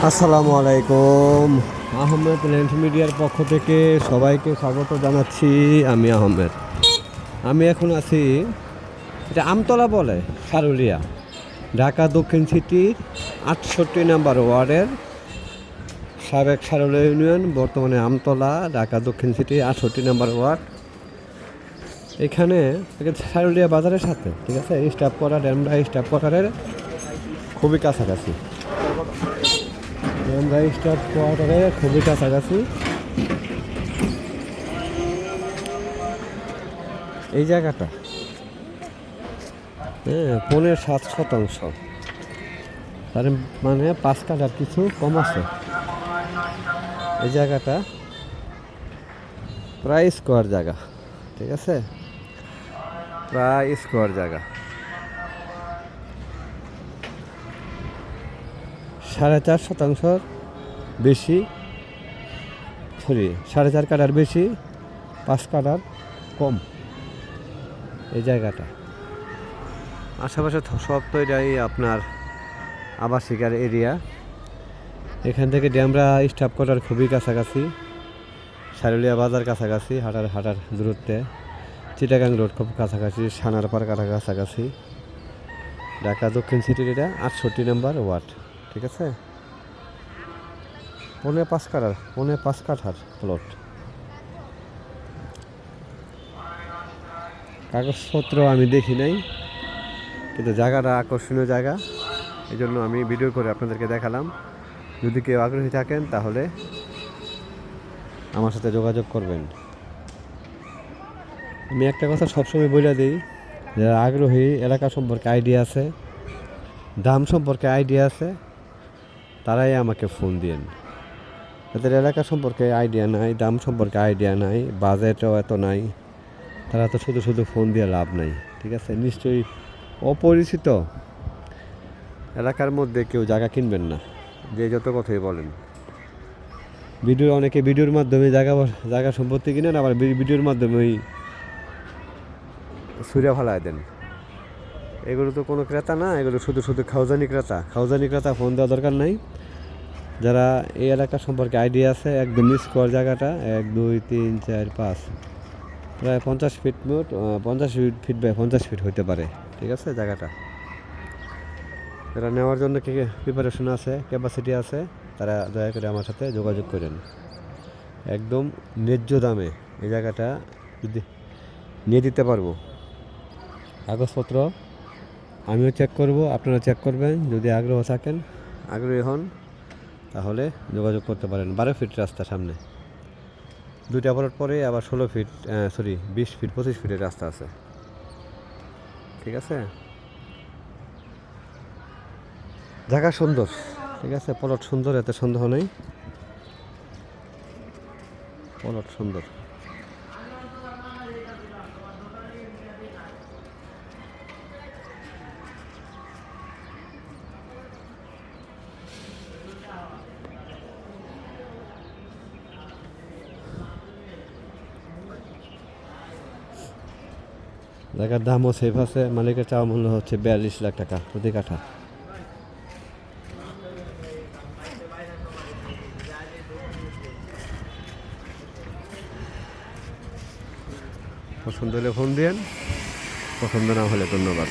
আসসালামু আলাইকুম। আহমেদ ল্যান্ড মিডিয়ার পক্ষ থেকে সবাইকে স্বাগত জানাচ্ছি। আমি আহমেদ। আমি এখন আছি, এটা আমতলা বলে, সারুলিয়া, ঢাকা দক্ষিণ সিটির 68 নম্বর ওয়ার্ডের সাবেক সারুলিয়া ইউনিয়ন, বর্তমানে আমতলা, ঢাকা দক্ষিণ সিটি 68 নম্বর ওয়ার্ড। এখানে সারুলিয়া বাজারের সাথে, ঠিক আছে, স্টাফ কোয়ার্টার, ড্যামরা স্টাফ কোয়ার্টারের খুবই কাছাকাছি। আমরা স্টাফ কোয়ার্টারে খুবই কাছাকাছি। এই জায়গাটা 7.5 শতাংশ, তার মানে 5 কাঠার কিছু কম আছে। এই জায়গাটা প্রায় স্কোয়ার জায়গা, ঠিক আছে, প্রায় স্কোয়ার জায়গা। 4.5 শতাংশর বেশি, 4.5 কাঠার বেশি, 5 কাঠার কম। এই জায়গাটা আশেপাশে সব তো এটাই আপনার আবাসিকার এরিয়া। এখান থেকে ড্যামরা স্টাফ কোয়ার্টার খুবই কাছাকাছি, সারুলিয়া বাজার কাছাকাছি, হাঁটার দূরত্বে, চিটাগাং রোড খুব কাছাকাছি, সানারপাড় কাছাকাছি। ঢাকা দক্ষিণ সিটির এটা 68 নম্বর ওয়ার্ড, ঠিক আছে। 5.5 কাঠার প্লট। কাগজপত্র আমি দেখি নাই, কিন্তু জায়গাটা আকর্ষণীয় জায়গা, এই জন্য আমি ভিডিও করে আপনাদেরকে দেখালাম। যদি কেউ আগ্রহী থাকেন তাহলে আমার সাথে যোগাযোগ করবেন। আমি একটা কথা সবসময় বলে দিই, যারা আগ্রহী, এলাকা সম্পর্কে আইডিয়া আছে, দাম সম্পর্কে আইডিয়া আছে, তারাই আমাকে ফোন দিন। তাদের এলাকা সম্পর্কে আইডিয়া নাই, দাম সম্পর্কে আইডিয়া নাই, বাজেটও এত নাই, তারা তো শুধু ফোন দিয়ে লাভ নাই, ঠিক আছে। নিশ্চয়ই অপরিচিত এলাকার মধ্যে কেউ জায়গা কিনবেন না, যে যত কথাই বলেন। অনেকে ভিডিওর মাধ্যমে জায়গা সম্পত্তি কিনেন, আবার ভিডিওর মাধ্যমেই ছুঁড়ে ফেলায় দেন। এগুলো তো কোনো ক্রেতা না, এগুলো শুধু খাওজানি ক্রেতা। ফোন দেওয়া দরকার নাই। যারা এই এলাকা সম্পর্কে আইডিয়া আছে, একদম স্কোয়ার জায়গাটা 1 2 3 4 5 প্রায় 50 ফিট মোট, 50 ফিট বাই 50 ফিট হইতে পারে, ঠিক আছে জায়গাটা। যারা নেওয়ার জন্য প্রিপারেশন আছে, ক্যাপাসিটি আছে, তারা দয়া করে আমার সাথে যোগাযোগ করেন। একদম ন্যায্য দামে এই জায়গাটা যদি নিয়ে দিতে পারবো। কাগজপত্র আমিও চেক করব, আপনারা চেক করবেন। যদি আগ্রহী হন তাহলে যোগাযোগ করতে পারেন। 12 ফিট রাস্তা সামনে, 2টা প্লট পরে আবার 20 ফিট 25 ফিটের রাস্তা আছে, ঠিক আছে। জায়গা সুন্দর, ঠিক আছে, প্লট সুন্দর, এতে সন্দেহ নেই, প্লট সুন্দর। জায়গার দামও সেফ আছে, মালিকের চাওয়া মূল্য হচ্ছে 42 লাখ টাকা প্রতি কাঠা। পছন্দ হলে ফোন দিন, পছন্দ না হলে ধন্যবাদ।